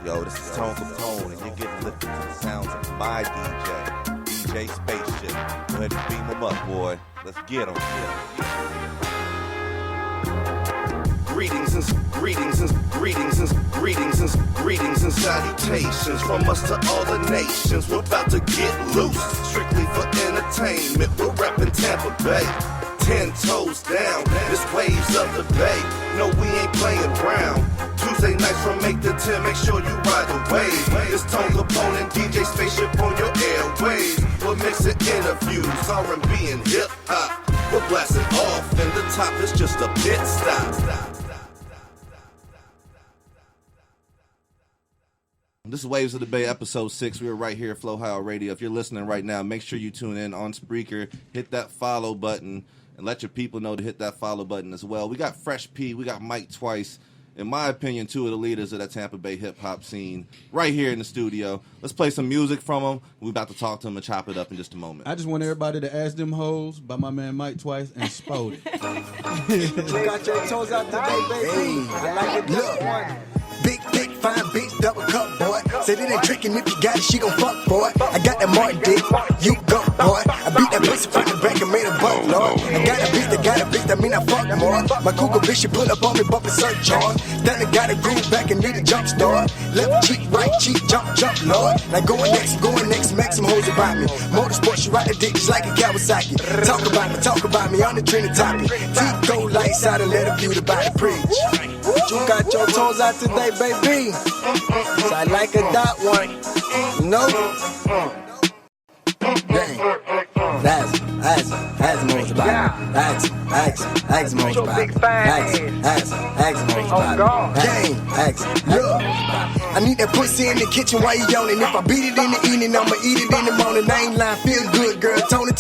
Yo, this is Tone Kapone, and you're getting lifted to the sounds of my DJ Spaceship. Go ahead and beam him up, boy. Let's get him. Greetings and salutations from us to all the nations. We're about to get loose, strictly for entertainment. We're reppin' Tampa Bay. 10 toes down, this waves of the bay. No, we ain't playing around. Tuesday nights from 8 to 10, make sure you ride the wave. It's Tone Kapone and DJ Spaceship on your airwaves. We're mixing interviews, R&B and hip-hop. We're blasting off, and the top is just a pit stop. This is Waves of the Bay, episode 6. We're right here at Flow High Radio. If you're listening right now, make sure you tune in on Spreaker. Hit that follow button and let your people know to hit that follow button as well. We got Fresh P, we got Mike Twice. In my opinion, two of the leaders of that Tampa Bay hip-hop scene right here in the studio. Let's play some music from them. We're about to talk to them and chop it up in just a moment. I just want everybody to ask them hoes by my man Mike Twice and Spode it. You got your toes out today, baby. I like it. Look. Big, fine bitch, double cup, boy. Said it ain't tricking, if you got it, she gon' fuck, boy. I got that Martin dick, you go, boy. I beat that pussy from the back and made a buck, Lord. I got a bitch, that mean I fuck more. My cougar bitch, she pull up on me, bumpin' search on. Then I got a groove back and need a jump start. Left cheek, right cheek, jump, Lord. Like going next, make some hoes about me. Motorsport, she ride the dick just like a Kawasaki. Talk about me on the trending topic. T-go lights out and let her view the body preach. You got your toes out today, baby. So I like a dot one. No. Dang. That's most about it. That's most about it. That's most about it. Gang. Look. I need that pussy in the kitchen while you yawning. If I beat it in the evening, I'ma eat it in the morning. I ain't lying, feel good, girl. Tony.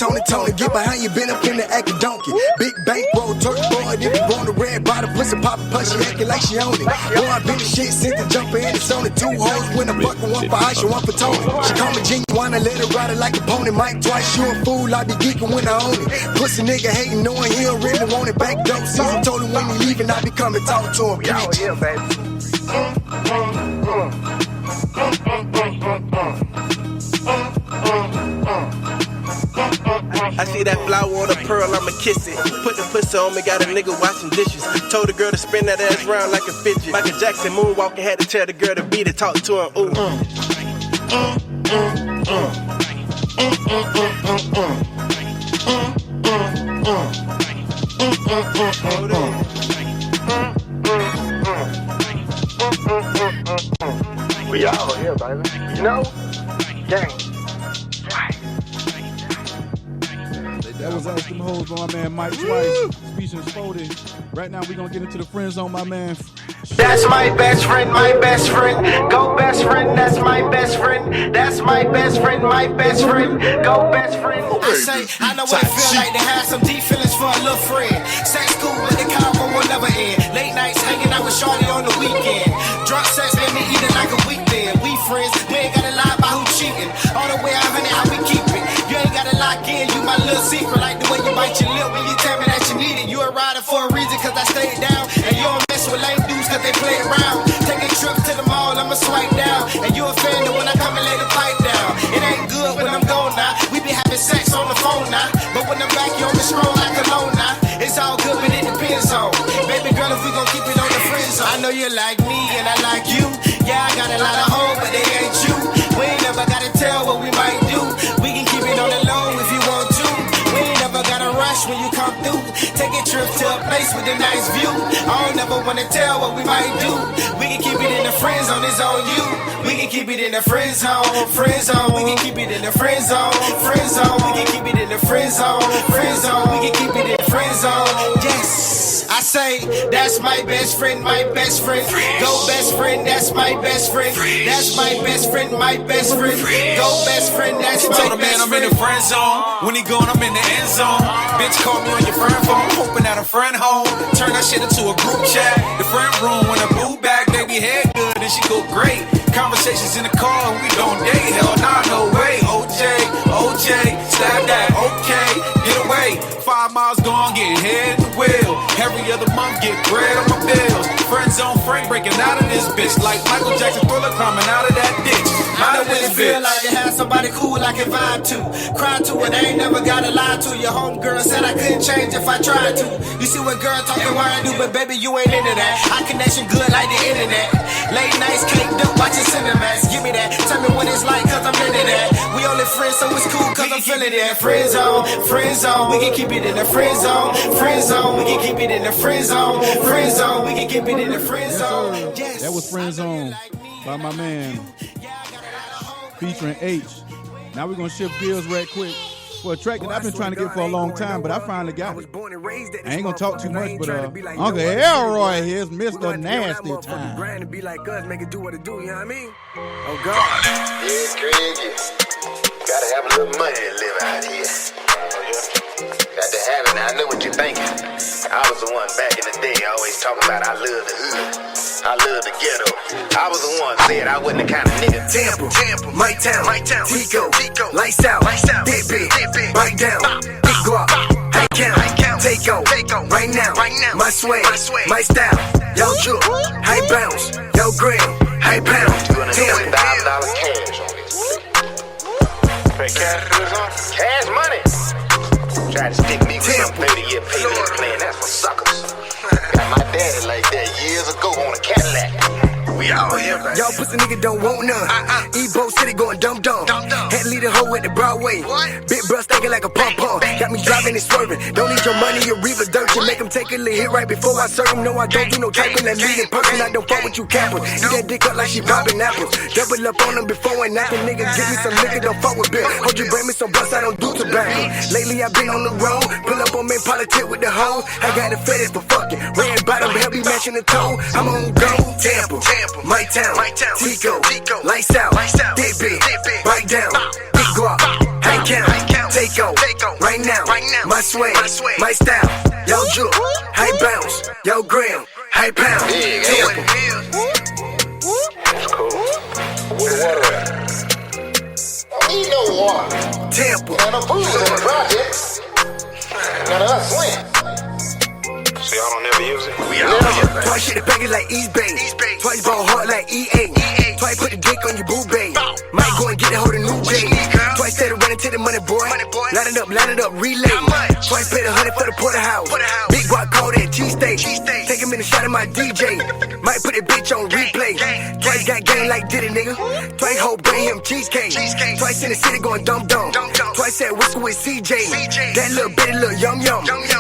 Get behind you, been up in the act of donkey. Big bankroll, turkey boy. If you want a red bottle, pussy poppin', push, she acting like she own it. Boy, I been the shit since the jumper and it's only 2 hoes. When I'm fucking, one for Aisha, one for Tony. She call me genuine, I let her ride it like a pony. Mike Twice, you a fool, I be geeking when I own it. Pussy nigga hating, knowing he don't really want it. Back dope season, told him when he leaving, I be coming, talk to him. Yeah, baby. I see that flower on a pearl, I'ma kiss it. Put the pussy on me, got a nigga washing dishes. Told the girl to spin that ass round like a fidget. Michael Jackson moonwalking, had to tell the girl to beat it, talk to her, ooh. We all here, baby. You know? Gang. That was us, them hoes by my man Mike Twice. Speech and Spode. Right now we gonna get into the friend zone, my man. That's my best friend, my best friend. Go best friend, that's my best friend. That's my best friend, my best friend. Go best friend. I say, I know what it feel like to have some deep feelings for a little friend. Sex cool, but the combo will never end. Late nights hanging out with Shorty on the weekend. Drunk sex let me eat it like a weekend. We friends, we ain't gotta lie about who cheating. All the way 100, how we keep it. You ain't gotta lock in, you my little secret. Like the way you bite your lip when you tell me that you need it. You a rider for a reason, cause I stayed down. And you don't mess with lame dudes, cause they play around. Take a trip to the mall, I'ma swipe down. And you offended when I come and lay the pipe down. It ain't good when I'm gone now. We be having sex on the phone now. But when I'm back, you on the scroll like alone now. It's all good, but it depends on. Baby girl, if we gon' keep it on the friend zone. I know you like me and I like you. Yeah, I got a lot of hoes, but they ain't you. We ain't never gotta tell what we might do. We can keep it on the low if you want to. We ain't never gotta rush when you come through. Take a trip to a place with a nice view. I don't never wanna tell what we might do. We can keep it in the friend zone, it's on you. We can keep it in the friend zone, friend zone. We can keep it in the friend zone, friend zone. We can keep it in the friend zone, friend zone. We can keep it in the friend zone. Yes, I say that's my best friend, my best friend. Go best friend, that's my best friend. That's my best friend, my best friend. Go best friend, that's my Told a man best I'm in the friend zone. When he gone, I'm in the end zone. Bitch, call me on your friend phone, hoping that a friend home. Turn that shit into a group chat. The friend room when I move back, baby head good and she go great. Conversations in the car, we don't date. Hell nah, no way. OJ, slap that, okay, get away. 5 miles gone, getting head in the wheel. Every other month, get bread on my bills. Friend zone Frank breaking out of this bitch. Like Michael Jackson Thriller climbing out of that ditch. I really feel like to have somebody cool I can vibe to. Cry to it, I ain't never gotta lie to. Your homegirl said I couldn't change if I tried to. You see what girl talking why I do, but baby, you ain't into that. I connection good like the internet. Late nights caked up watching cinemas. Give me that, tell me what it's like, cause I'm into that. We only friends, so it's cool, cause I'm feeling that. Friend zone, we can keep it in the friend zone. Friend zone, we can keep it in the friend zone. Friend zone, we can keep it in the friend zone. Yes, that was Friend Zone by my man, featuring H. Now we're gonna shift gears right quick for a track that I've been trying to get for a long time, but I finally got it. I ain't gonna talk too much, but Uncle Elroy here's Mr. Nasty Time. Grind to be like us, make it do what it do, you know what I mean? Oh God. Yeah, Craig, yeah. Gotta have a little money to live out here. Got to have it. Now I know what you're thinking. I was the one back in the day always talking about I love the hood. I love the ghetto. I was the one said I wasn't the kind of nigga. Tampa, My Town, Tico, Lights Out, Dip Big, Bite Down, Big Guap, High Count, Take on, Right Now, My Sway, My Style, Yo Juke, High Bounce, Yo Gram, High Pound, $200,000 cash on this. Pay cash for this on? Cash money. Try to stick me with some 30-year payment plan. That's for suckers. Got my daddy like that years ago on a Cadillac. We all here, man. Y'all pussy nigga don't want none. Ebo City going dumb. Had to lead the hoe at the Broadway. Big bro stinking like a pom-pom. Got me driving and swerving. Don't need your money, your reaver dirt. You make them take a little hit right before I serve them. No, I don't do no typing. That mean in person, I don't fuck with you cappers. Eat that dick up like she popping apples. Double up on them before and after. Nigga, give me some liquor, don't fuck with Bill. Hold you bring me some bust, I don't do tobacco. Lately, I've been on the road. Pull up on me, politic with the hoe. I got a fetish for fucking. Red bottom, help me matching the toe. I'm on go. Tampa, My Town, Tico, Lights Out, Dip Big, Bite Down, Big Guap, High Count, Take on, Right Now, My Sway, My Style, Yo Juke, High Bounce, Yo Gram, High Pound, Tampa. That's cool. Where the water at? I need no water. Tampa. And no booze in the projects. None of us swim. So y'all don't never use it? We all here. Twice shit the package like East Bay. Twice ball hard like EA. Twice put the dick on your boo babe. Might go and get it, hold a new J. Twice said running to the money boy. Line it up, relay. Twice paid 100 for the porterhouse. Big guap called that cheesesteak. Take him in the shot of my DJ. Might put that bitch on replay. Twice got game like did it, nigga. Twice hoe bring him cheesecake. Twice in the city going dumb. Twice said whistle with CJ. That little bitty little yum.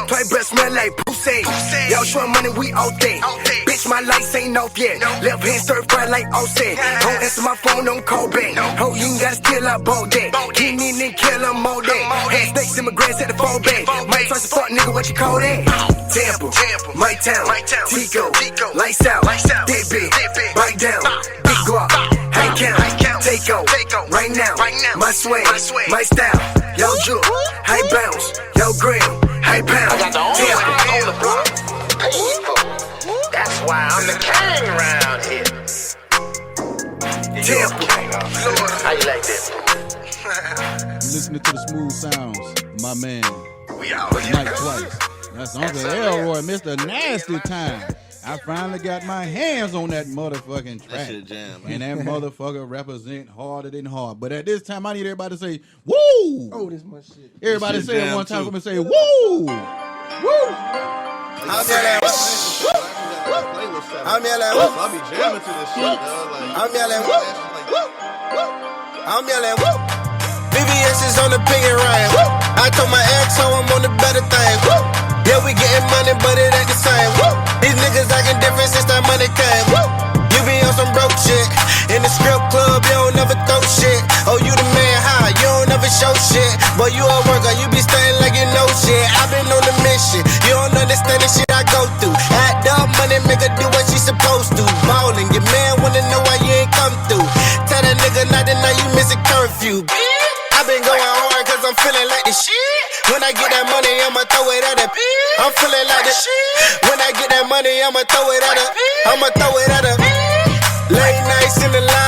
Twice breath smell like pussy. Y'all showing money, we all day. Bitch, my lights ain't off yet. Left hand stir fry like offset. Don't answer my phone, don't call back. Ho, you ain't gotta steal out ball that. King and kill them all day. Had snakes in my grass at the fall back. Might try to fuck nigga, what you call that? Tampa, My Town, Tico, Lights Out, Dip Big, Bite Down, Big Guap, High Count, Take on, Right Now, My Sway, My Style, Yo Juke, High Bounce, Yo Gram, High Pound, I got the only house on the block. Paid for. That's why I'm the king around here. Tampa. How you like that? Listening to the smooth sounds of my man, We all here. Mike Twice. That's Uncle Elroy, Mr. Nasty Time. I finally got my hands on that motherfucking track. That shit jam, man. And that motherfucker represent harder than hard. But at this time, I need everybody to say, woo! Oh, this my shit. Everybody This say shit it jam, one time too. for me, say, woo! Woo! I'm yelling, I'm yelling, So I be jamming to this shit, dog. I'm yelling, I'm yelling, BBS is on the pinging rhyme. I told my ex, so I'm on the better thing. Yeah, we getting money, but it ain't the same. These niggas acting different since that money came. You be on some broke shit. In the strip club, you don't never throw shit. Oh, you the man high, you don't never show shit. But you a worker, you be staying like you know shit. I been on a mission, you don't understand the shit I go through. Act up, money make her do what she supposed to. Ballin', your man wanna know why you ain't come through. Tell that nigga not to know you missing curfew. I been going hard cause I'm feeling like the shit. When I get that money, I'ma throw it at her. I'm feeling like the shit. When I get that money, I'ma throw it at her. I'ma throw it at her. Late nights in the line.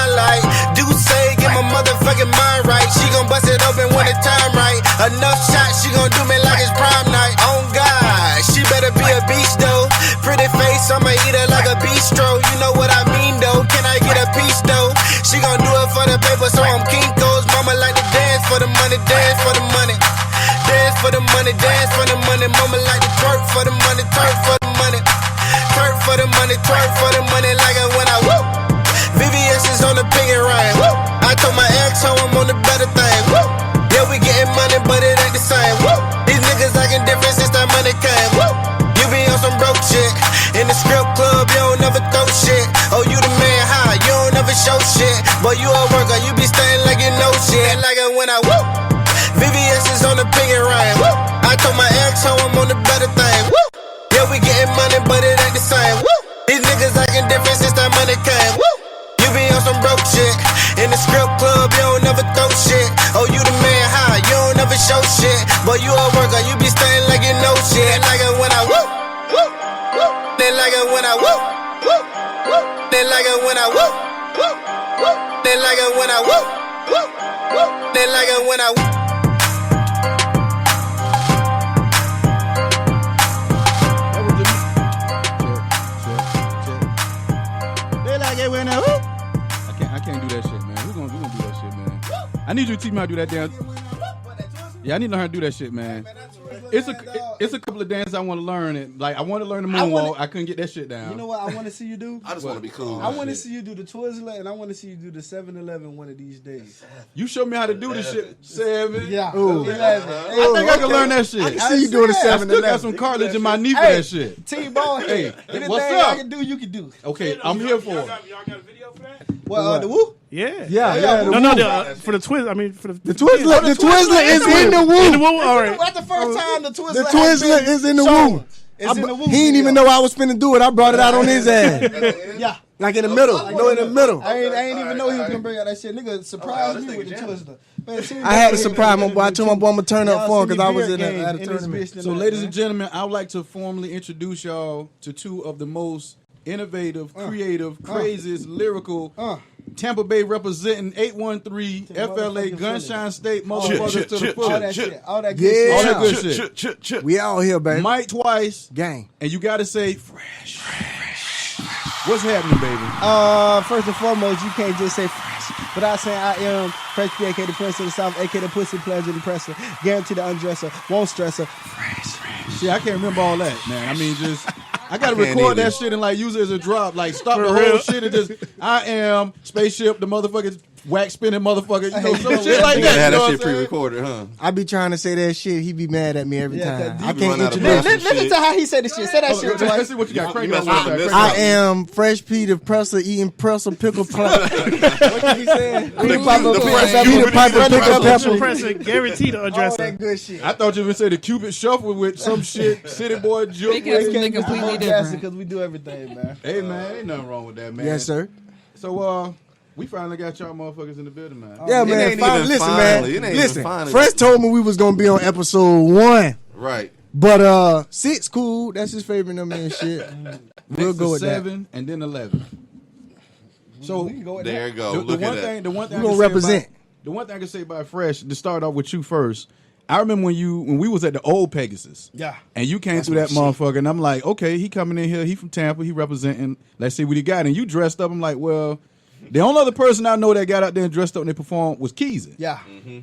your mind right. She gon' bust it open when the time right. Enough shots, she gon' do me like it's prime night. On God, she better be a beast though. Pretty face, I'ma eat her like a bistro. You know what I mean though. Can I get a piece though? She gon' do it for the paper, so I'm Kinko's. Mama like to dance for the money, dance for the money. Dance for the money, dance for the money. Mama like to twerk for the money, twerk for the money. Twerk for the money, twerk for the money. Like it when I whoop. VVS is on the piggy ring. Woo. I told my ex how I'm on the better thing. Woo. Yeah, we getting money, but it ain't the same. Woo. These niggas acting different since that money came. Woo. You be on some broke shit. In the strip club, you don't never throw shit. Oh, you the man high, you don't never show shit. But you a worker, you be staying like you know shit. Like it when I whoop. VVS is on the piggy ring. Woo. I told my ex how I'm on the better thing. Woo. Yeah, we getting money, but it ain't the same. Woo. These niggas acting different since that money came. Woo. You be on some broke shit. In the strip club, you don't never throw shit. Oh, you the man high, you don't never show shit. But you a worker, you be staying like you know shit. Like it when I whoop, whoop, whoop. They like it when I whoop, whoop, whoop. They like it when I whoop, whoop, whoop. They like it when I whoop, whoop, whoop. They like it when I whoop. They like it when I whoop. I can't do that shit, man. We're gonna do that shit, man. I need you to teach me how to do that dance. Yeah, I need to learn how to do that shit, man. It's a couple of dances I want to learn. And like I want to learn the moonwalk. I couldn't get that shit down. You know what I want to see you do? I just want to be cool. I want to see you do the Twizzler, and I want to see you do the 7-Eleven one of these days. You show me how to do this shit, 7. Yeah. Ooh. 11. I think I can learn that shit. I can see you doing the 7-Eleven. I still got some cartilage in my knee for that shit. T-Ball, hey, anything what's up? I can do, you can do. Okay, I'm here for it. Y'all got a video for that? Well, the woo? Yeah. For the Twizzler. I mean, for the Twizzler. The Twizzler is in the woo. In the woo. All right. That's the first time the Twizzler. The Twizzler is in the woo. It's in the woo. He didn't even know I was finna do it. I brought it out on his ass. Yeah. Like in the middle. No, in the middle. I ain't even know he was gonna bring out that shit. Nigga surprised me with the Twizzler. Man, I had to surprise my boy. I told my boy I'm gonna turn up for him because I was at a tournament. So, ladies and gentlemen, I would like to formally introduce y'all to two of the most innovative, creative, craziest, lyrical, Tampa Bay representing 813 FLA Gunshine State motherfuckers to the fullest. All that good shit. We all here, baby. Mike twice. Gang. And you gotta say fresh. What's happening, baby? First and foremost, you can't just say fresh without saying I am Fresh P, aka the Prince of the South, aka the Pussy Pleasure Impressor, guarantee the undresser, won't stress her. Fresh. See, I can't remember all that, man. I mean, just I gotta record that shit and like use it as a drop. Like stop the whole shit and just I am Spaceship, the motherfucking wax spinning motherfucker. You know, some shit like that. Had that shit pre-recorded, huh? I be trying to say that shit. He be mad at me every time. I can't introduce. Listen to how he said the shit. Say that shit twice. Let's see what you got. I am Fresh P, the presser, eating pretzel pickle pie. What did he say? The Piper pickle pepper. Presser, guarantee the undresser. All that good shit. I thought you were gonna say the Cupid Shuffle with some shit. City Boy joke. Completely different because we do everything, man. Hey man, ain't nothing wrong with that, man. Yes, sir. So we finally got y'all motherfuckers in the building, man. Yeah, man. Listen, man. Listen. Fresh told me we was gonna be on episode 1. Right. But 6 cool. That's his favorite number and shit. We'll go with 7 and then 11. So there you go. The one thing we're gonna represent. The one thing I can say about Fresh, to start off with you first. I remember when we was at the old Pegasus. Yeah. And you came through that motherfucker, and I'm like, okay, he coming in here. He from Tampa. He representing. Let's see what he got. And you dressed up. I'm like, well, the only other person I know that got out there and dressed up and they performed was Keezy. Yeah. Mm-hmm.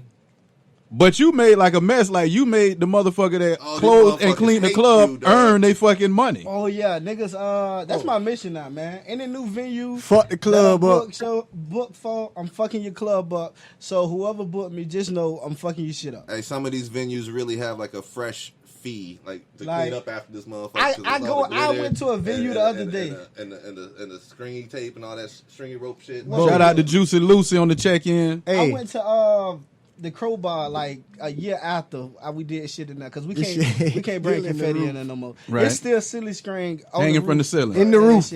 But you made like a mess. Like you made the motherfucker that closed and cleaned the club earn they fucking money. Oh yeah, niggas. That's my mission now, man. Any new venue, fuck the club up. Book for, I'm fucking your club up. So whoever booked me, just know I'm fucking your shit up. Hey, some of these venues really have like a fresh fee, like to clean up after this motherfucker. I went to a venue the other day, and the stringy tape and all that stringy rope shit. Shout out to Juicy Lucy on the check-in. Hey. I went to the Crowbar like a year after we did shit in there because we can't bring confetti in there no more. Right. It's still silly string hanging from the ceiling in the roof.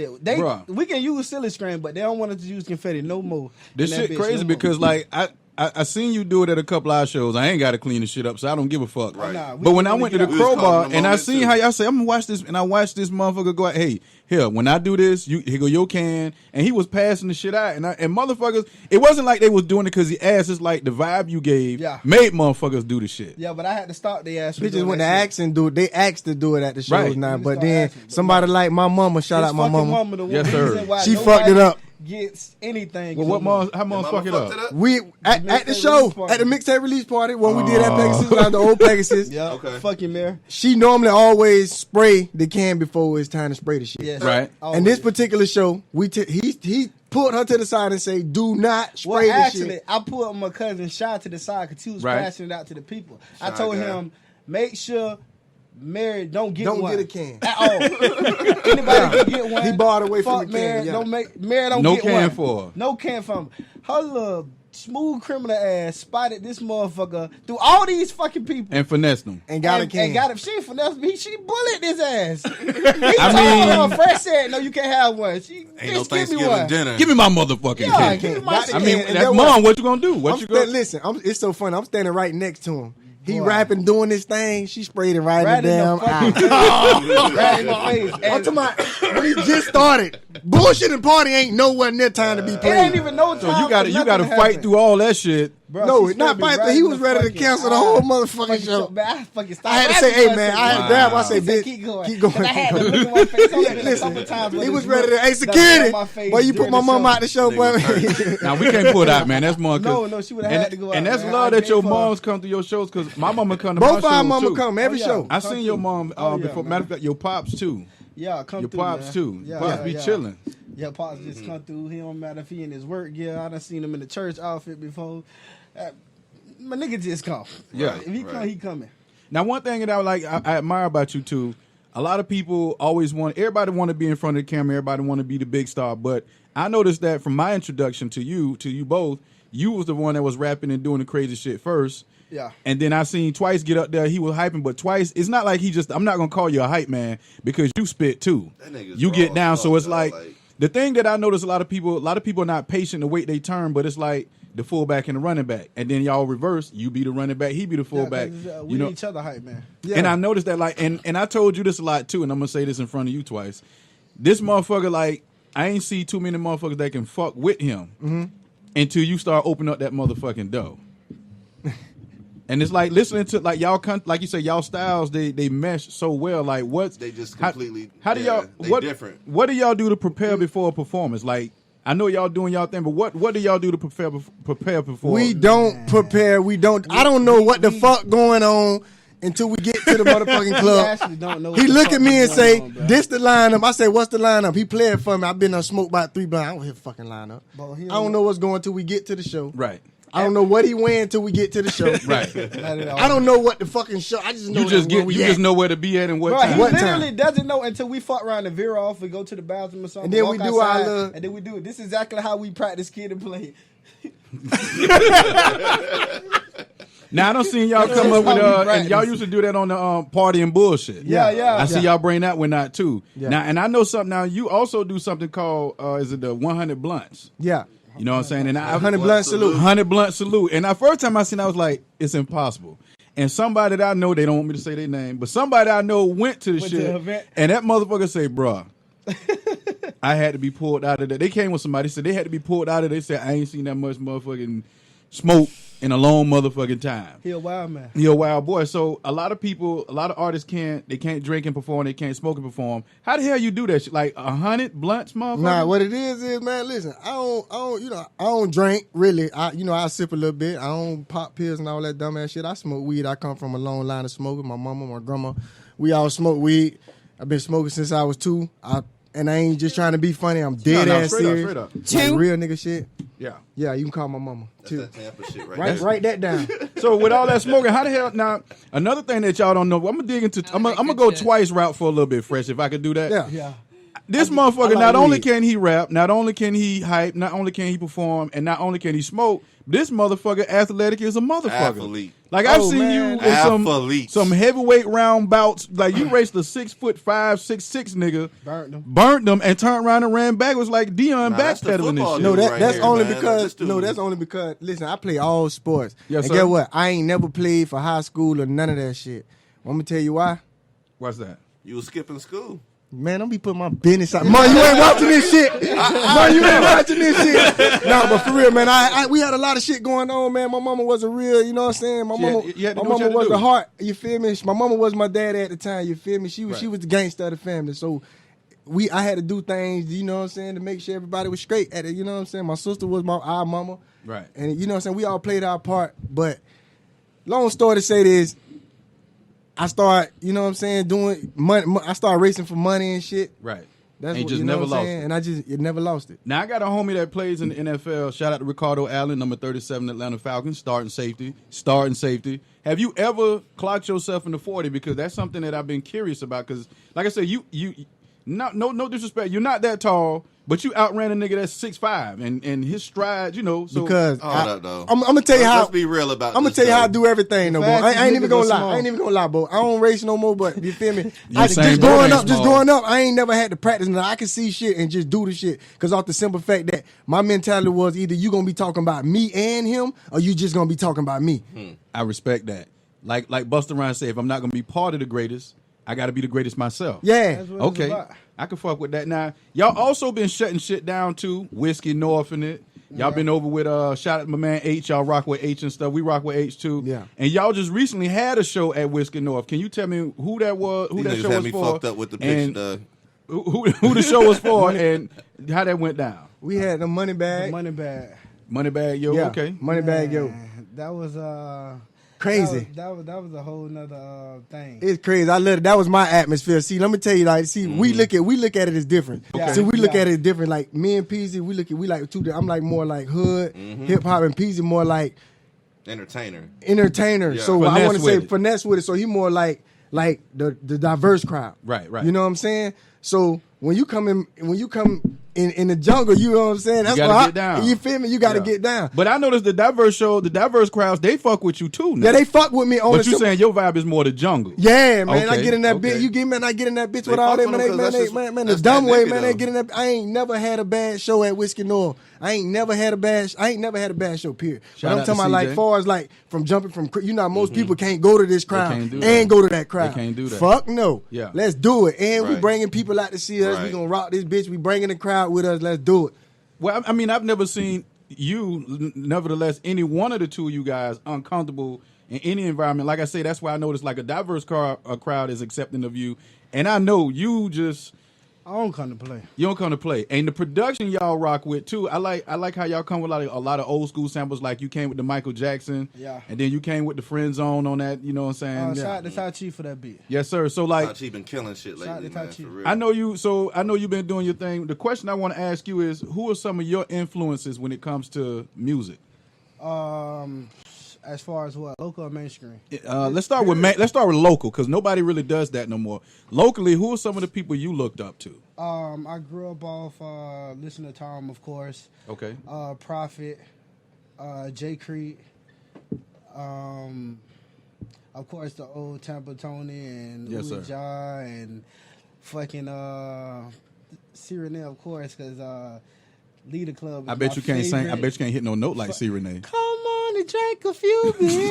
We can use silly string, but they don't want us to use confetti no more. This shit crazy because like I seen you do it at a couple of our shows. I ain't got to clean the shit up, so I don't give a fuck. Right. But when I went to the Crowbar and I seen how y'all say, I'm gonna watch this, and I watched this motherfucker go out. Hey, here, when I do this, here go your can. And he was passing the shit out. And motherfuckers, it wasn't like they was doing it because he asked. It's like the vibe you gave made motherfuckers do the shit. Yeah, but I had to stop the ass. Bitches went to ask and do it. They asked to do it at the shows Right. now. But then somebody like my mama, shout out my mama. Yes, sir. She fucked it up. Gets anything. Well, how mom fuck it up? We at the show at the mixtape release party when we did at Pegasus, like the old Pegasus. Yeah, okay. Fuck you, Mayor. She normally always spray the can before it's time to spray the shit. Yes. Right. And this particular show, he pulled her to the side and say, "Do not spray the shit." I pulled my cousin Shy to the side because he was passing it out to the people. I told him, make sure Mary don't get Don't get a can at all. Anybody can get one. He bought away from Fuck the Mary. can. Yeah. Mary don't No get can one. for her. No can for him. Her little smooth criminal ass spotted this motherfucker through all these fucking people And finessed them. And got a can. And got him. She ain't finessed me. She bullied his ass. I mean, Fresh said, "No, you can't have one." She Ain't no bitch, give me Thanksgiving one. dinner. Give me my motherfucking Yeah, can. give me my I mean, can. that's mom. What you gonna do? What you gonna? Listen, it's so funny. I'm standing right next to him. He rapping, doing this thing. She sprayed it right in the damn eye. Right in the face. I'm talking about when he just started. Bullshit and party ain't nowhere near time to be It played. ain't even no time. So you gotta fight through all that shit. Bro, No, she not stabbed me fight. right He in was the ready to fucking cancel the eye. whole motherfucking show. Man, I fucking stopped. I had to say, "Hey man, I had to grab him." I He said, said, "Bitch, keep going." keep going." And I had to look at my face. Only been a Listen, couple times he where was this ready to, look "Hey, that security, was on my face boy, you put during my the mom show. out the show, boy." Now we can't pull it out, man. That's mom. No, she would have had to go out. And that's man. love I that your gave her- moms come to your shows because my mama come to my Both shows our mama too. come every Oh, yeah. show. I seen your mom Oh, yeah, before. man. Matter of fact, your pops too. Yeah, come Your through, pops man. too. Yeah, Pops yeah, be yeah. chilling. Yeah, pops just come through. He don't matter if he in his work gear. I done seen him in the church outfit before. My nigga just come. Yeah. If he come, he coming. Now, one thing that I admire about you too, a lot of people everybody want to be in front of the camera, everybody want to be the big star, but I noticed that from my introduction to you both, you was the one that was rapping and doing the crazy shit first. Yeah. And then I seen Twice get up there, he was hyping, but Twice, it's not like I'm not going to call you a hype man because you spit too. You get down, so it's like, the thing that I notice a lot of people are not patient to wait their turn, but it's like the fullback and the running back. And then y'all reverse, you be the running back, he be the fullback. We each other hype, man. Yeah. And I noticed that, like, and I told you this a lot too, and I'm gonna say this in front of you Twice. This motherfucker, like, I ain't see too many motherfuckers that can fuck with him until you start opening up that motherfucking door. And it's like listening to like y'all, like you say, y'all styles they mesh so well. Like they just completely. How do y'all different? What do y'all do to prepare before a performance? Like I know y'all doing y'all thing, but what do y'all do to prepare before? We don't prepare. We don't. I don't know what the fuck going on until we get to the motherfucking club. He look at me and say, "This the lineup." I say, "What's the lineup?" He play it for me. I've been smoked by 3 blinds. I don't hear the fucking lineup. I don't know what's going till we get to the show. Right. I don't know what he wearing till we get to the show. Right. I don't know what the fucking show. I just know you just know where to be at and what Bro, time. he literally doesn't know until we fuck around and veer off and go to the bathroom or something. And then walk we do outside, our and then we do it. This is exactly how we practice kid and play. Now I don't see y'all come up with and y'all used to do that on the party and bullshit. Yeah. I see y'all bring that one out too. Yeah. Now and I know something. Now you also do something called is it the 100 blunts? Yeah. You know what I'm saying? And 100 blunt salute. 100 blunt salute. And the first time I seen it, I was like, it's impossible. And somebody that I know, they don't want me to say their name, but somebody I know went to the shit, and that motherfucker say, bruh, I had to be pulled out of there. They came with somebody, said they had to be pulled out of there. They said, I ain't seen that much motherfucking smoke in a long motherfucking time. He a wild man. He a wild boy. So a lot of people, a lot of artists can't drink and perform, they can't smoke and perform. How the hell you do that shit? Like 100 blunts, motherfucker? Nah, what it is, man, listen, I don't drink, really. I sip a little bit. I don't pop pills and all that dumbass shit. I smoke weed. I come from a long line of smokers. My mama, my grandma, we all smoke weed. I've been smoking since I was 2. And I ain't just trying to be funny. I'm dead ass serious. Straight up. Like real nigga shit. Yeah. Yeah, you can call my mama too. That's that Tampa shit right Write that down. So with all that smoking, how the hell now? Another thing that y'all don't know, I'm gonna dig into. I'm gonna go Twice route for a little bit, Fresh, if I could do that. Yeah. This motherfucker, not only can he rap, not only can he hype, not only can he perform, and not only can he smoke, this motherfucker athletic is a motherfucker. Athlete. Like I've seen you in some heavyweight round bouts. Like you raced a 6'5", 6'6" nigga, burnt them, and turned around and ran backwards like Dion backpedaling this shit. No, that's only because that's only because listen, I play all sports. Yes, and sir. guess what? I ain't never played for high school or none of that shit. Want me to tell you why? What's that? You was skipping school. Man, don't be putting my business out. Man, you ain't watching this shit. Man, you ain't watching this shit. No, but for real, man, we had a lot of shit going on, man. My mama was a real, you know what I'm saying? My mama was the heart, you feel me? My mama was my daddy at the time, you feel me? She was the gangster of the family. So I had to do things, you know what I'm saying, to make sure everybody was straight at it, you know what I'm saying? My sister was our mama. Right. And you know what I'm saying? We all played our part. But long story to say this, I started, you know what I'm saying, doing money. I started racing for money and shit. Right. That's and what, just you know never what I'm lost saying? it. And I just never lost it. Now I got a homie that plays in the NFL. Shout out to Ricardo Allen, number 37, Atlanta Falcons, starting safety. Have you ever clocked yourself in the 40? Because that's something that I've been curious about. Because, like I said, you no disrespect, you're not that tall, but you outran a nigga that's 6'5", and his strides, you know. So because I'm gonna tell you how. Let's be real about. I'm gonna tell you how I do everything, though, bro. I ain't even gonna lie. small. I ain't even gonna lie, bro. I don't race no more, but you feel me? Just growing up, I ain't never had to practice. Now I can see shit and just do the shit because off the simple fact that my mentality was either you gonna be talking about me and him, or you just gonna be talking about me. I respect that. Like Busta Rhymes said, if I'm not gonna be part of the greatest, I got to be the greatest myself. Yeah. Okay. I can fuck with that. Now, y'all also been shutting shit down too. Whiskey North in it. Y'all been over with shout out to my man H. Y'all rock with H and stuff. We rock with H too. Yeah. And y'all just recently had a show at Whiskey North. Can you tell me who that was? Who that show had was me for? fucked up with the picture. Who the show was for and how that went down? We had the money bag. Money bag. Money bag, yo. Yeah. Okay. Money bag, yo. That was Crazy. That was a whole nother thing. It's crazy. I love it. That was my atmosphere. See, let me tell you, like, we look at it as different. Okay. See, we look at it as different. Like me and Peasy, we like two. I'm like more like hood, hip hop, and Peasy more like entertainer. Yeah. So Finesse I want to say with it. finesse with it. So he more like the diverse crowd. Right. You know what I'm saying? So when you come in the jungle, you know what I'm saying? That's You gotta get down. You feel me? You got to get down. But I noticed the diverse crowds, they fuck with you too now. Yeah, they fuck with me on But you saying your vibe is more the jungle. Yeah, man. I Okay, get in that okay. bitch. You get me, and I get in that bitch They with all fuck that, with them 'cause that's just- man. The that's dumb that way, nigga, man. They though. get in that. I ain't never had a bad show at Whiskey North. I ain't never had a bad show. Period. Shout But I'm out talking to about like CJ. far as like from jumping from. You know, most people can't go to this crowd can't do that. and go to that crowd. They can't do that. Fuck no. Yeah. Let's do it. And we Right. bringing people out to see us. We Right. gonna rock this bitch. We bringing the crowd with us. Let's do it. Well, I mean, I've never seen you, nevertheless, any one of the two of you guys uncomfortable in any environment. Like I say, that's why I noticed like a diverse crowd is accepting of you. And I know you just... I don't come to play. You don't come to play. And the production y'all rock with too. I like how y'all come with a lot of old school samples. Like you came with the Michael Jackson. Yeah. And then you came with the Friend Zone on that, you know what I'm saying? Shout out to Tai Chi for that beat. Yes, sir. So like Tachi been killing shit Shout out lately, to man. Tachi. For real. I know you've been doing your thing. The question I want to ask you is, who are some of your influences when it comes to music? As far as what, local or mainstream? Let's start with local, because nobody really does that no more. Locally, who are some of the people you looked up to? I grew up off listening to Tom, of course. Okay. Prophet, J. Creed, of course the old Tampa Tony and Yes, sir. Ja and fucking Cyrene, of course, because Leader Club. Is I bet my you can't sing. I favorite. bet you can't hit no note like C. Renee. Come on and drink a few beers.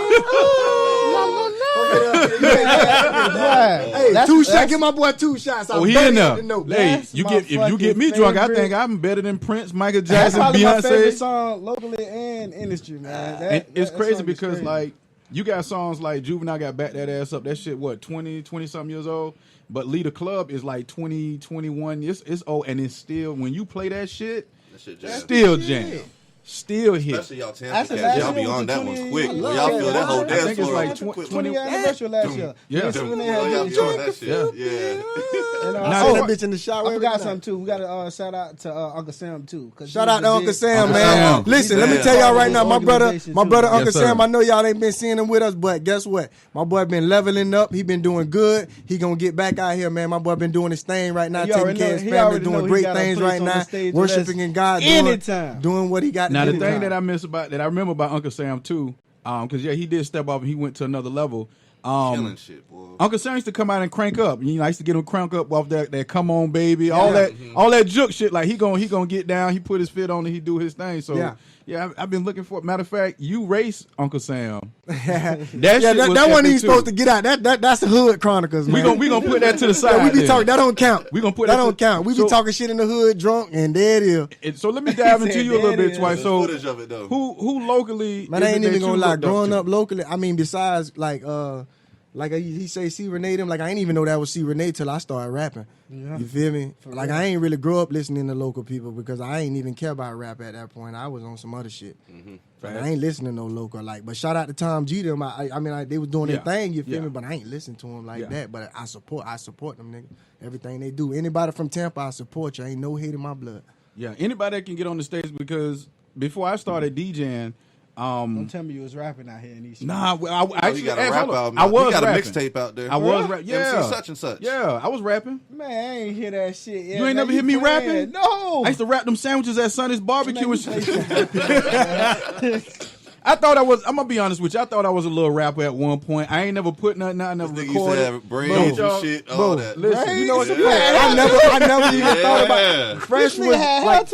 Hey, 2 shots. Give my boy 2 shots. Oh, he in there. No. Hey, That's if you my get me fucking drunk, I favorite. think I'm better than Prince, Michael That's Jackson, probably my favorite Beyonce. song locally and industry, man. And it's that crazy song is because crazy. like you got songs like Juvenile got Back That Ass Up. That shit what 20 something years old. But Leader Club is like 20, 21. It's old, and it's still when you play that shit, That shit jam. still jam, still hit. Especially y'all That's Tampa the cats. last Y'all be year on with that the one 20 quick. I When love y'all that. feel that whole I dance think it's floor. like 20 anniversary last year. Yeah. Cyrene Oh, had y'all me be on drunk. that shit. Yeah. And, Now, I oh, that bitch in the shower. I every forgot night. something too. We got to shout out to Uncle Sam too. Shout out to Uncle Sam, Uncle man. Sam. Listen, He's let me there. tell y'all right now, my brother Organization, Uncle Yes, sir. Sam, I know y'all ain't been seeing him with us, but guess what? My boy been leveling up. He been doing good. He gonna get back out here, man. My boy been doing his thing right now, You taking already care know- of his he family, already know doing he great got a things place right on the now, stage with worshiping us in God, anytime. doing what he got to Now do. the thing that I remember about Uncle Sam too, because yeah, he did step up and he went to another level. Killing shit, boy. Uncle Sam used to come out and crank up. You know, I used to get him crank up off that come on baby, all that juke shit. Like he gonna get down. He put his fit on and he do his thing. So Yeah. yeah, I've been looking for. Matter of fact, you race Uncle Sam That wasn't even supposed to get out. That's the hood chronicles, man. We gonna put that to the side. Yeah, we be then. talking. That don't count. We gonna put that don't count. We be talking shit in the hood, drunk, and there it is. So let me dive into you a little bit, Twice. So footage of it though. Who locally? Man, I ain't even gonna lie. Growing up locally, I mean, besides like he say C Renee them, like I ain't even know that was C Renee till I started rapping. Yeah. You feel me? Like I ain't really grow up listening to local people because I ain't even care about rap at that point. I was on some other shit. Mm-hmm. Like, I ain't listening to no local. Like, but shout out to Tom G them. I mean, they was doing their thing. You feel me? But I ain't listening to them like that. But I support them, nigga. Everything they do. Anybody from Tampa, I support you. Ain't no hate in my blood. Yeah, anybody that can get on the stage because before I started DJing. Don't tell me you was rapping out here in these. Nah, I actually got a rap album. I was got a rapping. mixtape out there. I was rapping. Yeah, MC such and such. Yeah, I was rapping. Man, I ain't hear that shit. You ain't never hear me rapping? No. I used to rap them sandwiches at Sonny's barbecue and shit. I thought I was. I'm gonna be honest with you. I thought I was a little rapper at one point. I ain't never put nothing out. I never recorded. Brains and shit. All that. Listen, you know what's the I never even thought about. Fresh was like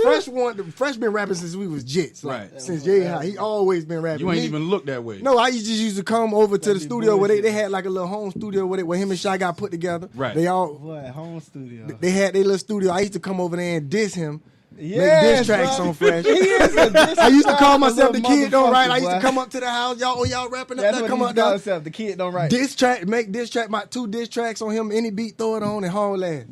Fresh been rapping since we was jits. Like, right. Since J-High, he always been rapping. You ain't even look that way. No, I just used to come over to the studio where they had like a little home studio where him and Shy got put together. Right. They all home studio. They had their little studio. I used to come over there and diss him. Make diss tracks on Fresh. I used to call myself the kid don't write. I used to come up to the house, y'all rapping up there. Come up there. Himself, the kid don't write. Diss track, make diss track, my 2 diss tracks on him. Any beat, throw it on and haul that.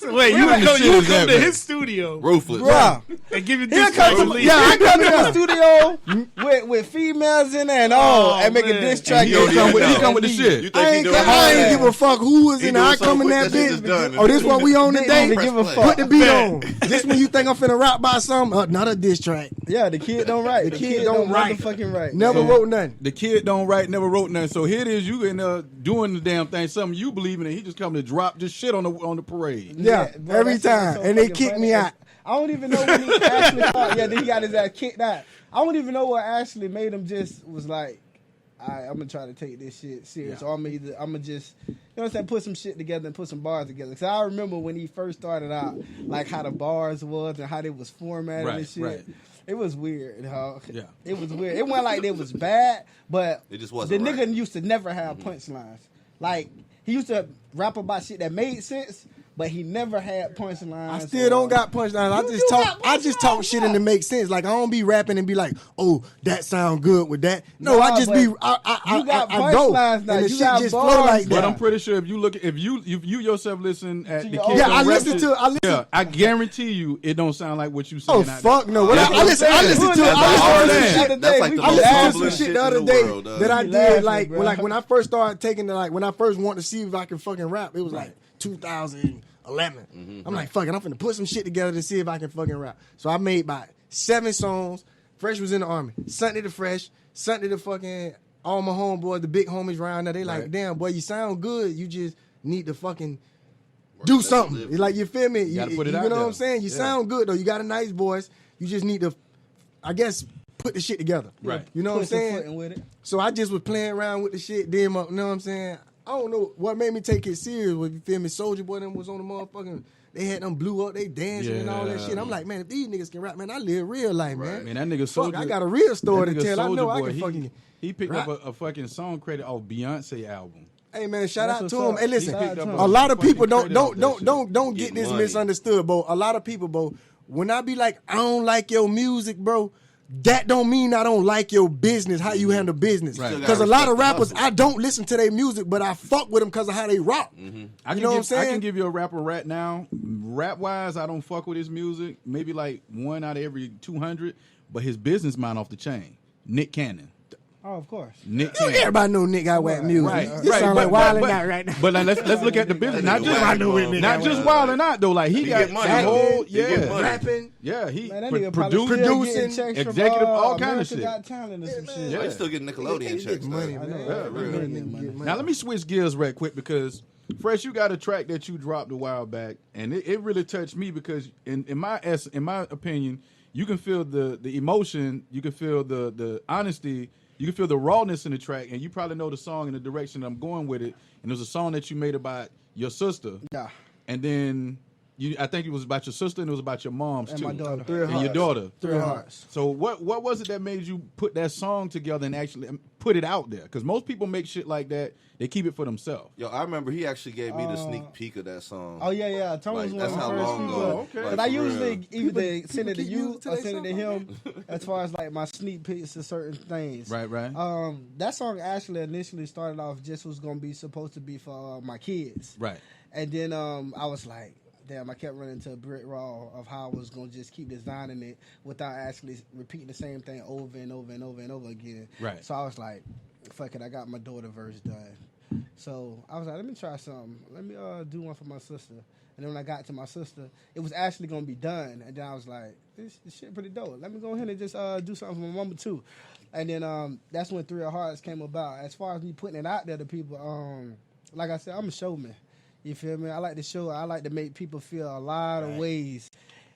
Wait, you would come to his studio, ruthless, bro, and give you diss track. Yeah, I come to the studio with females in there and all, and make a diss track. You come with the shit. I ain't give a fuck who was in there. I come in that bitch. Oh, this what we on today? Put the beat on. This when you think I'm finna rap by something? Another diss track. Yeah, the kid don't write. The kid don't write. Fucking right. Never wrote nothing. The kid don't write. Never wrote nothing. So here it is. You in doing the damn thing. Something you believe in. He just come to drop just shit on the parade. Yeah, bro, every time. So and they kick me out. I don't even know when he actually thought, then he got his ass kicked out. I don't even know what actually made him just was like, I'm going to try to take this shit serious. Or I'm going to just, you know what I'm saying, put some shit together and put some bars together. Because I remember when he first started out, like how the bars was and how they was formatted and shit. Right. It was weird, dog. Yeah. It was weird. It wasn't like it was bad, but it just wasn't the nigga used to never have punchlines. Like, he used to rap about shit that made sense, but he never had punchlines. I still don't got punchlines. I just talk shit and it makes sense. Like I don't be rapping and be like, oh, that sound good with that. No, I just be I go and the shit just flow like that. But I'm pretty sure if you yourself listen at the kid. Yeah, I listen. Yeah, I guarantee you it don't sound like what you saying. Oh fuck no! I listen to some shit the other day that I did like when I first started taking when I first wanted to see if I could fucking rap. It was like 2011. I'm like, fuck it, I'm finna put some shit together to see if I can fucking rap. So I made about 7 songs. Fresh was in the army. Something to Fresh, something to fucking all my homeboys, the big homies around there. They like, damn, boy, you sound good. You just need to fucking do something. Like, you feel me? You gotta put it out there. You know what I'm saying? You sound good, though. You got a nice voice. You just need to, I guess, put the shit together. Right. You know what I'm saying? With it. So I just was playing around with the shit. Then, you know what I'm saying? I don't know what made me take it serious. Was, you feel me? Soulja Boy them was on the motherfucking. They had them blew up. They dancing and all that shit. I'm like, man, if these niggas can rap, man, I live real life, man. Man, that nigga Soulja. I got a real story to tell. I know I can fucking. He picked up a fucking song credit off Beyonce album. Hey man, shout out to him. Hey, listen, a lot of people don't get this misunderstood, bro. A lot of people, bro. When I be like, I don't like your music, bro. That don't mean I don't like your business, how you handle business. Because a lot of rappers, I don't listen to their music, but I fuck with them because of how they rock. You know what I'm saying? I can give you a rapper right now. Rap-wise, I don't fuck with his music. Maybe like 1 out of every 200. But his business mind off the chain. Nick Cannon. Oh, of course. Nick Cannon. Everybody know Nick got whack music. Right. You sound like Wildin' Out right now. But let's look at the business. Not just Wildin' Out though. Like he got money. that whole rapping. Yeah, he producing, executive, all kind of shit. Got talent or some shit. Yeah, he still getting Nickelodeon checks. Now let me switch gears right quick because Fresh, you got a track that you dropped a while back, and it really touched me because in my opinion, you can feel the emotion, you can feel the honesty. You can feel the rawness in the track, and you probably know the song and the direction I'm going with it. And there's a song that you made about your sister. Yeah. And then I think it was about your sister and it was about your mom's And too. my daughter. And your daughter. Three Hearts. So what was it that made you put that song together and actually put it out there? Because most people make shit like that, they keep it for themselves. Yo, I remember he actually gave me the sneak peek of that song. Oh yeah. Tone was one that's of the how first long people. ago. Okay. But Like, I for usually real. either send it to keep you using or they send it to song. him as far as like my sneak peeks to certain things. Right. That song actually initially started off just was gonna be supposed to be for my kids. Right. And then I was like, damn, I kept running into a brick wall of how I was gonna just keep designing it without actually repeating the same thing over and over and over and over again. Right. So I was like, fuck it, I got my daughter verse done. So I was like, let me try something. Let me do one for my sister. And then when I got to my sister, it was actually gonna be done. And then I was like, this shit pretty dope. Let me go ahead and just do something for my mama too. And then that's when Three Hearts came about. As far as me putting it out there to people, like I said, I'm a showman. You feel me? I like to show. I like to make people feel a lot of ways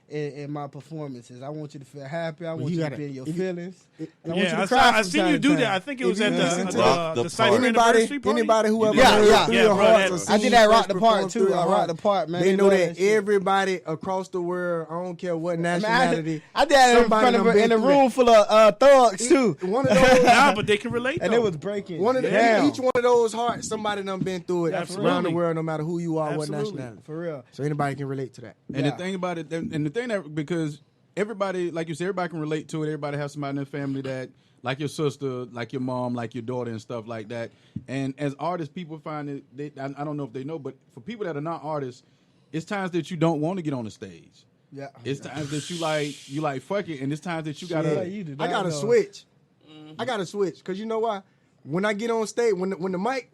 in my performances. I want you to feel happy. I want you to be in your feelings. I want you to cry. I seen you do that. I think it was at the site anybody who ever Yeah. Three Hearts or I did that Rock the perform Part too. Three I Hearts, Rock the Part, man. They know that everybody across the world, I don't care what nationality. I did that in front of in a room full of thugs too. One of those, Nah, but they can relate. And though. it was breaking. one of the, each one of those hearts, somebody done been through it Absolutely. around the world, no matter who you are, what Absolutely. nationality. For real. So anybody can relate to that. And Yeah. the thing about it, and the thing that because everybody, like you said, everybody can relate to it. Everybody has somebody in their family that, like your sister, like your mom, like your daughter, and stuff like that. And as artists, people find it. I don't know if they know, but for people that are not artists, it's times that you don't want to get on the stage. Yeah. It's times that you like fuck it, and it's times that you gotta. I gotta switch. I gotta switch because you know why? When I get on stage, when the mic,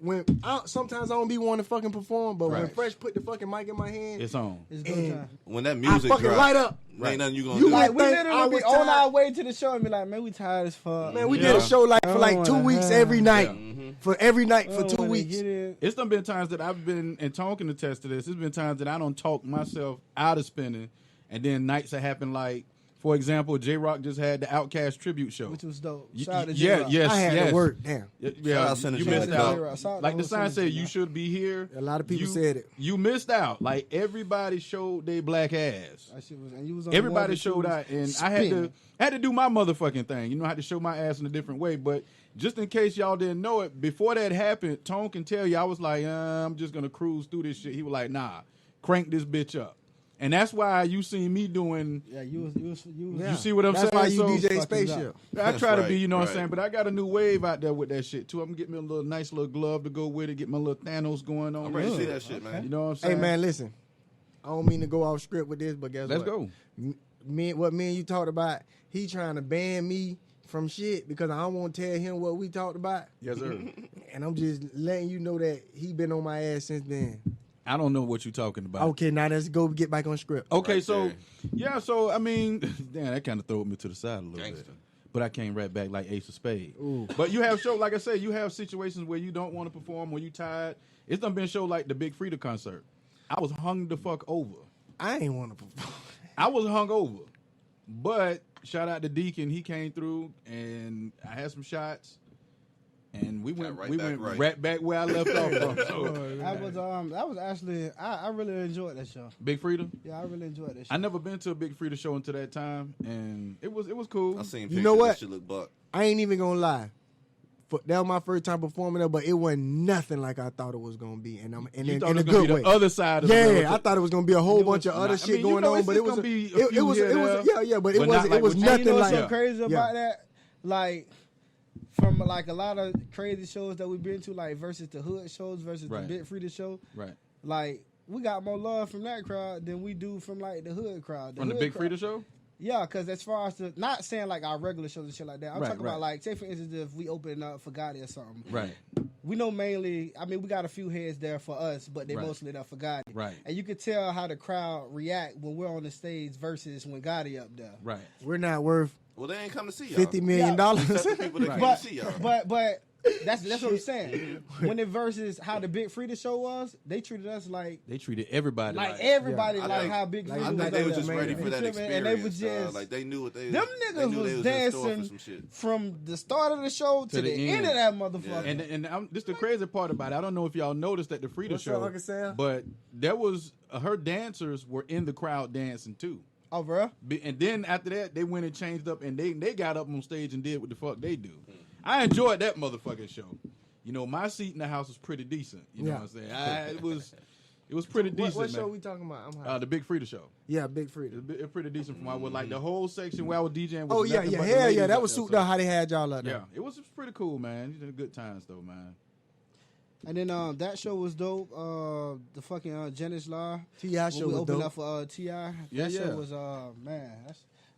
sometimes I don't be wanting to fucking perform, but when Right. Fresh put the fucking mic in my hand, It's on. It's go time. When that I music fucking drop, light up. ain't nothing you gonna You do. Like we think I literally be was on tired? our way to the show and be like, man, we tired as fuck. Man, we Yeah. did a show like for I like don't 2 wanna weeks have- every night. Mm-hmm. For every night I for don't 2 wanna weeks. get in. It's done been times that I've been and Tone can attest to this. It's been times that I don't talk myself out of spinning, and then nights that happen like. For example, J Rock just had the Outkast tribute show, Which was dope. Y- Shout out to yeah, J-Rock. yes, I had yes. to work. Damn. Yeah, Shout out Senator you missed J-Rock. out. J-Rock. Shout out Like to the whole sign said, Senator you J-Rock. should be here. A lot of people said it. You missed out. Like everybody showed their black ass. That shit was, and you was on Everybody the showed out, and I had to do my motherfucking thing. You know, I had to show my ass in a different way. But just in case y'all didn't know it, before that happened, Tone can tell you I was like, I'm just gonna cruise through this shit. He was like, nah, crank this bitch up. And that's why you seen me doing. Yeah, you was. Yeah. You see what I'm That's saying? why you So- DJ Spaceship. I try to be, right, you know what I'm right. saying, but I got a new wave out there with that shit too. I'm gonna get me a little nice little glove to go with it, get my little Thanos going on. I'm ready to see that shit, man. You know what I'm Hey saying? man, listen. I don't mean to go off script with this, but guess Let's what? go. What me and you talked about, he trying to ban me from shit because I don't want to tell him what we talked about. Yes, sir. And I'm just letting you know that he been on my ass since then. I don't know what you're talking about. Okay, now let's go get back on script. Okay, Right so there. yeah, so I mean, damn, that kind of threw me to the side a little Gangsta. bit. But I came right back like Ace of Spades. But you have show, like I said, you have situations where you don't want to perform or you tired. It's done been show like the Big Frida concert. I was hung the fuck over. I ain't want to perform. I was hung over. But shout out to Deacon, he came through and I had some shots. And we went right back where I left off from. So, That was actually I really enjoyed that show. Big Frida? Yeah, I really enjoyed that show. I never been to a Big Frida show until that time, and it was cool. I seen You pictures. know what? That shit look buck. I ain't even gonna lie. That was my first time performing there, but it wasn't nothing like I thought it was gonna be, and You in thought a it was gonna good be way. the other side of the Yeah, relative. I thought it was gonna be a whole bunch of other shit going on, but it was gonna be a it few was here and there, yeah, but but it not was like it was what you- And nothing you know what's like so crazy Yeah. about that? Like from like a lot of crazy shows that we've been to, like versus the hood shows versus Right. the Big Frida show. Right. Like we got more love from that crowd than we do from like the hood crowd. From the hood Big crowd- Frida show? Yeah, because as far as the not saying like our regular shows and shit like that, I'm Right, talking right. about like say for instance if we open up for Gotti or something. Right. We know mainly, I mean, we got a few heads there for us, but they Right. mostly there for Gotti. Right. And you could tell how the crowd react when we're on the stage versus when Gotti up there. Right. We're not worth Well, they ain't come to see y'all. $50 million. Except the people that came to see y'all. But That's what I'm saying. When it versus how the Big Freedia show was, they treated us like they treated everybody like everybody I like think- how Big Freedia I was. think they were just man. ready for that You feel me? experience. And they was just like they knew what they them they niggas knew was they was in store for some dancing shit. from the start of the show to the end of that motherfucker. And this the crazy part about it. I don't know if y'all noticed at the Freedia What's show, up, Uncle Sam? but there was her dancers were in the crowd dancing too. Oh, bro. And then after that, they went and changed up, and they got up on stage and did what the fuck they do. I enjoyed that motherfucking show. You know, my seat in the house was pretty decent. You know what I'm saying? It was pretty decent. What man. show we talking about? I'm high. The Big Freedia show. Yeah, Big Freedia. It's pretty decent from what like the whole section where I was DJing. Was Oh yeah, nothing yeah, but the hell ladies yeah. That up was there, souped so- up how they had y'all up there. Yeah, it was pretty cool, man. You did good times though, man. And then that show was dope. The fucking Janice Law. T.I. show we was opened dope. up for T.I. That show was man,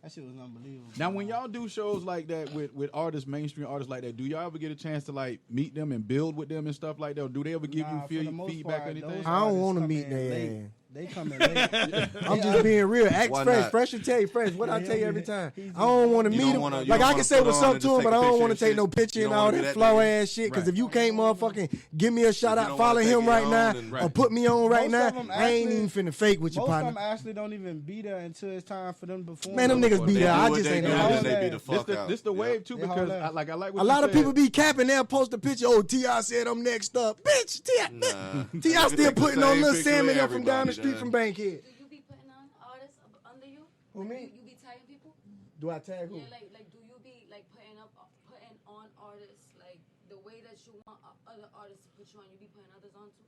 that shit was unbelievable. Now, when y'all do shows like that with artists, mainstream artists like that, do y'all ever get a chance to like meet them and build with them and stuff like that? Or do they ever give you feedback or anything? I don't want to meet their ass. They come in late. I'm just being real. Ask Why Fresh. not? Fresh will tell you, Fresh. What I tell you every time. I don't want to You meet don't him. wanna- you Like don't I wanna can say put what's on up and to just him, but take I a don't picture want to and take no shit. picture You and don't all wanna do that that flow to me. ass shit. Because if you can't motherfucking give me a shout You out, don't follow wanna him take it right on now, and- or put me on right Most of now, them I ain't actually- even finna fake with you, Most of partner. them actually don't even be there until it's time for them to perform. Man, them niggas be They there. do I what just they ain't do, know. just they be the fuck out. This the wave too They because hold up. I like what A you lot of said. people be capping. They'll post a picture. Oh, T.I. said I'm next up. Bitch, T.I. Nah. T.I. You still take the putting on same Lil picture Sammy with there from down the everybody, street dog. from Bankhead. Do you be putting on artists under you? Who, me? You be tagging people? Do I tag who? Yeah, like do you be like putting on artists like the way that you want other artists to put you on? You be putting others on too?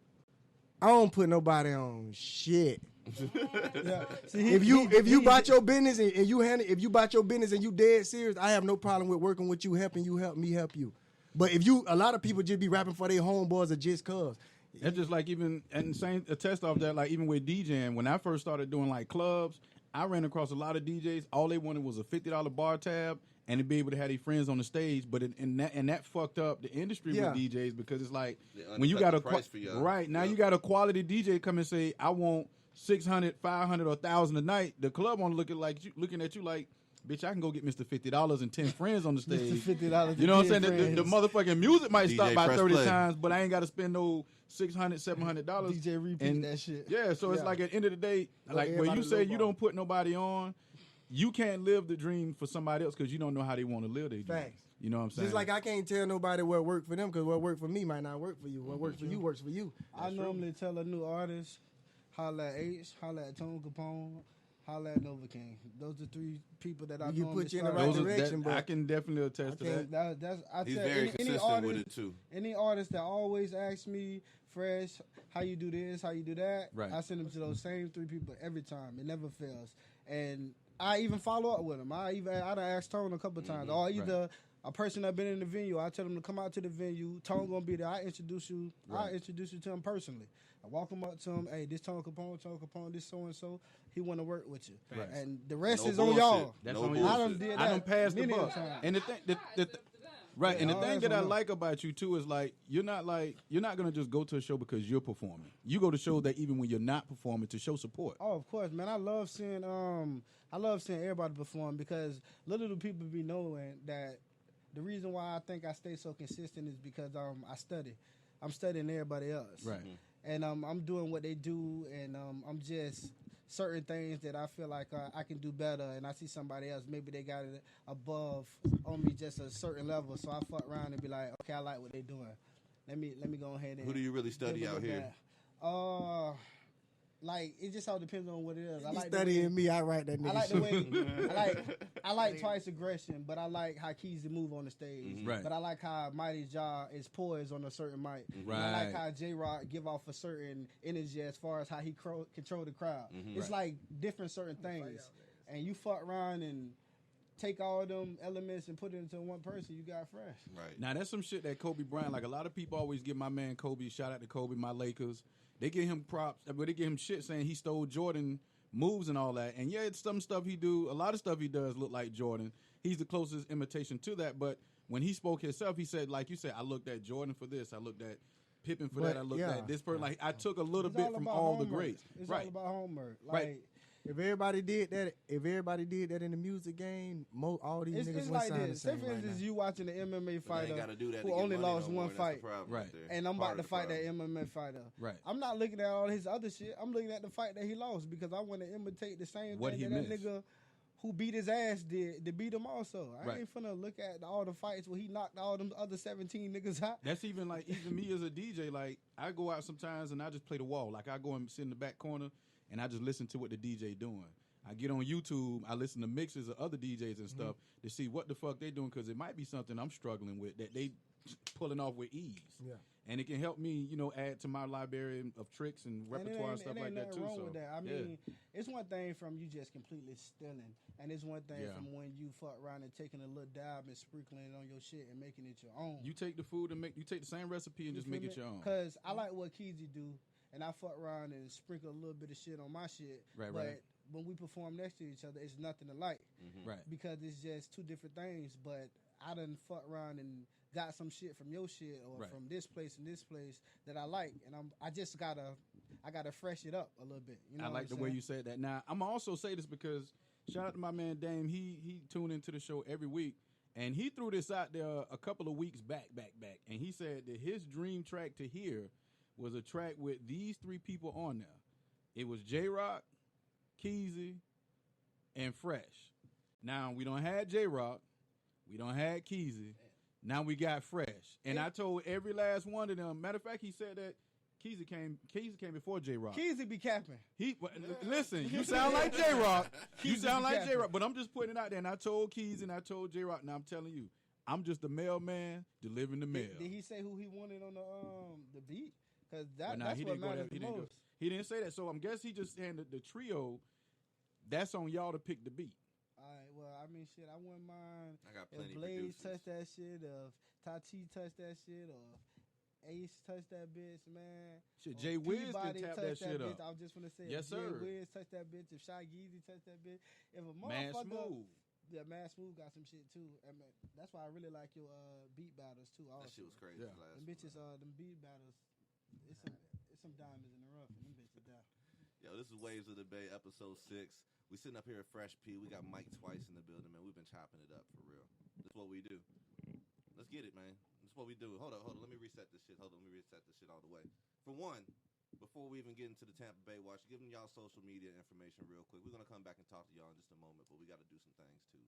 I don't put nobody on shit. Yeah. See, If you bought your business and you handle, if you bought your business and you dead serious, I have no problem with working with you, helping you, help me help you. But if you, a lot of people just be rapping for their homeboys or just cuz. That's just like even and same a test off that like even with DJing when I first started doing like clubs, I ran across a lot of DJs. All they wanted was a $50 bar tab and to be able to have their friends on the stage. But and that fucked up the industry with DJs because it's like when you got a price for y'all. right now you got a quality DJ come and say I want 600, 500, or 1,000 a night. The club want to looking at you like. Bitch, I can go get Mr. $50 and 10 friends on the stage. Mr. $50 You know what I'm saying? friends. The motherfucking music might DJ stop by press 30 play. times, but I ain't got to spend no $600, $700. DJ repeat that shit. Yeah, so it's like at the end of the day, like when everybody you say you lowball. don't put nobody on, you can't live the dream for somebody else because you don't know how they want to live their dream. Facts. You know what I'm saying? Just like I can't tell nobody what worked for them because what worked for me might not work for you. What works for you works for you. I normally tell a new artist, holla at H, holla at Tone Kapone, holla at Nova King. Those are three people that I We can normally put you in the start right with. direction, but I can definitely attest to that. He's tell very consistent with it too. Any artist that always asks me, Fresh, how you do this, how you do that, Right. I send them to those same three people every time. It never fails. And I even follow up with them. I done asked Tone a couple times. Or either a person that been in the venue, I tell them to come out to the venue. Tone gonna be there. I introduce you to him personally. I walk him up to him. Hey, this Tone Kapone, this so and so. He want to work with you. Right. And the rest No is on bullshit. y'all. That's No on bullshit. you. I done did that. I done passed the many buck. times. And the thing, right, and the all thing that's that I on them. like about you too is like you're not gonna just go to a show because you're performing. You go to shows that even when you're not performing to show support. Oh, of course, man. I love seeing everybody perform because little do people be knowing that the reason why I think I stay so consistent is because I study. I'm studying everybody else. Right. And I'm doing what they do, and I'm just certain things that I feel like I can do better, and I see somebody else, maybe they got it above on me just a certain level, so I fuck around and be like, okay, I like what they doing. Let me go ahead and Who do you really study give it out a here? back. Like it just all depends on what it is. I You like studying me, I write that nigga. I like the shit. way I like Twice aggression, but I like how Keezy move on the stage. Right. But I like how Mighty Jaw is poised on a certain mic. And I like Right. how J Rock give off a certain energy as far as how he control the crowd. It's like different certain things, and you fuck around and take all them elements and put it into one person. You got Fresh. Right. Now that's some shit that Kobe Bryant, like a lot of people always give my man Kobe, shout out to Kobe, my Lakers. They give him props, but they give him shit saying he stole Jordan moves and all that. And yeah, it's some stuff he do, a lot of stuff he does look like Jordan. He's the closest imitation to that. But when he spoke himself, he said, like you said, I looked at Jordan for this, I looked at Pippen for that, I looked at this person. Like I took a little It's bit all from about all the homework. greats. It's right. all about homework. Like Right. If everybody did that in the music game, all these niggas it's would like sound the this. Say same for right instance, now. you watching the MMA fighter gotta do that who to get only money lost no more, one and that's the fight, problem Right. there. and I'm Part about of to the fight that problem. MMA fighter. Right. I'm not looking at all his other shit. I'm looking at the fight that he lost because I want to imitate the same What thing he that missed. nigga who beat his ass did to beat him also. I Right. ain't finna look at all the fights where he knocked all them other 17 niggas out. That's even like even me as a DJ. Like I go out sometimes and I just play the wall. Like I go and sit in the back corner and I just listen to what the DJ doing. I get on YouTube. I listen to mixes of other DJs and stuff to see what the fuck they doing because it might be something I'm struggling with that they pulling off with ease. Yeah. And it can help me, add to my library of tricks and repertoire and stuff like that too. Wrong So with that. I mean, it's one thing from you just completely stealing, and it's one thing Yeah. from when you fuck around and taking a little dab and sprinkling it on your shit and making it your own. you take the food and you take the same recipe and just make it your own. Because I like what Keezy do, and I fuck around and sprinkle a little bit of shit on my shit. Right, but right. when we perform next to each other, it's nothing alike. Right. Because it's just two different things. But I done fuck around and got some shit from your shit or Right. from this place and this place that I like, and I just gotta fresh it up a little bit. You know I like what the I'm way saying? you said that. Now, I'm gonna also say this because shout out to my man Dame. He tuned into the show every week, and he threw this out there a couple of weeks back, and he said that his dream track to hear was a track with these three people on there. It was J-Rock, Keezy, and Fresh. Now we don't have J-Rock, we don't have Keezy. Now we got Fresh, and I told every last one of them. Matter of fact, he said that Keezy came before J-Rock. Keezy be capping. Listen, you sound like J-Rock. You Keezy sound be like capping. J-Rock, but I'm just putting it out there. And I told Keezy and I told J-Rock. Now I'm telling you, I'm just the mailman delivering the mail. Did he say who he wanted on the beat? Because But nah, that's he what didn't go matters that- he the didn't go- most. He didn't say that. So I'm guess he just handed the trio. That's on y'all to pick the beat. All right, well, I mean, shit, I wouldn't mind I got if plenty Blaze producers. touched that shit, if Tati touched that shit, or if Ace touched that bitch, man. Shit, or Jay if Wiz can Peabody tap touched that shit bitch. up. I was just gonna say, Yes, if Jay sir. Wiz touched that bitch, if Shy Geezy touched that bitch, if a Man motherfucker, Smooth. yeah, Man Smooth got some shit too. I mean, that's why I really like your beat battles too. Also. That shit was crazy. Yeah. Last Them bitches, them beat battles, it's some diamonds in the rough, and them bitches down. Yo, this is Waves of the Bay, episode 6. We sitting up here at Fresh P. We got Mike Twice in the building, man. We've been chopping it up for real. That's what we do. Let's get it, man. That's what we do. Hold on. Let me reset this shit. Let me reset this shit all the way. For one, before we even get into the Tampa Bay watch, giving y'all social media information real quick. We're gonna come back and talk to y'all in just a moment, but we got to do some things too.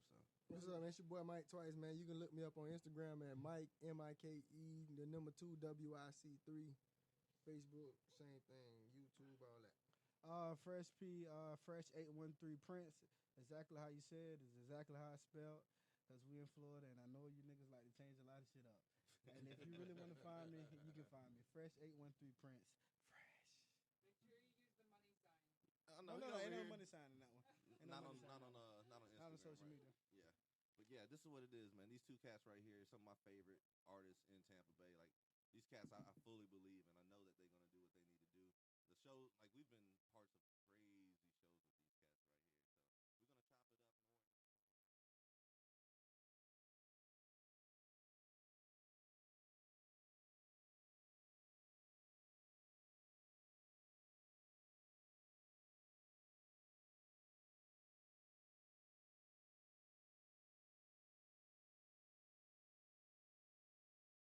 So. What's up, man? It's your boy Mike Twice, man. You can look me up on Instagram at Mike MIKE, the number 2 WIC3. Facebook, same thing. YouTube, all that. Fresh P, Fresh 813 Prince. Exactly how you said is exactly how I spelled. Cause we in Florida, and I know you niggas like to change a lot of shit up. And if you really want to find me, you can find me. Fresh 813 Prince. Fresh. Make sure you use the money sign. No, ain't no money sign in that one. Ain't no Not on money sign. Instagram. Not on social right? media. Yeah, but yeah, this is what it is, man. These two cats right here, some of my favorite artists in Tampa Bay. Like these cats, I fully believe, and I know that they're gonna do what they need to do. The show, like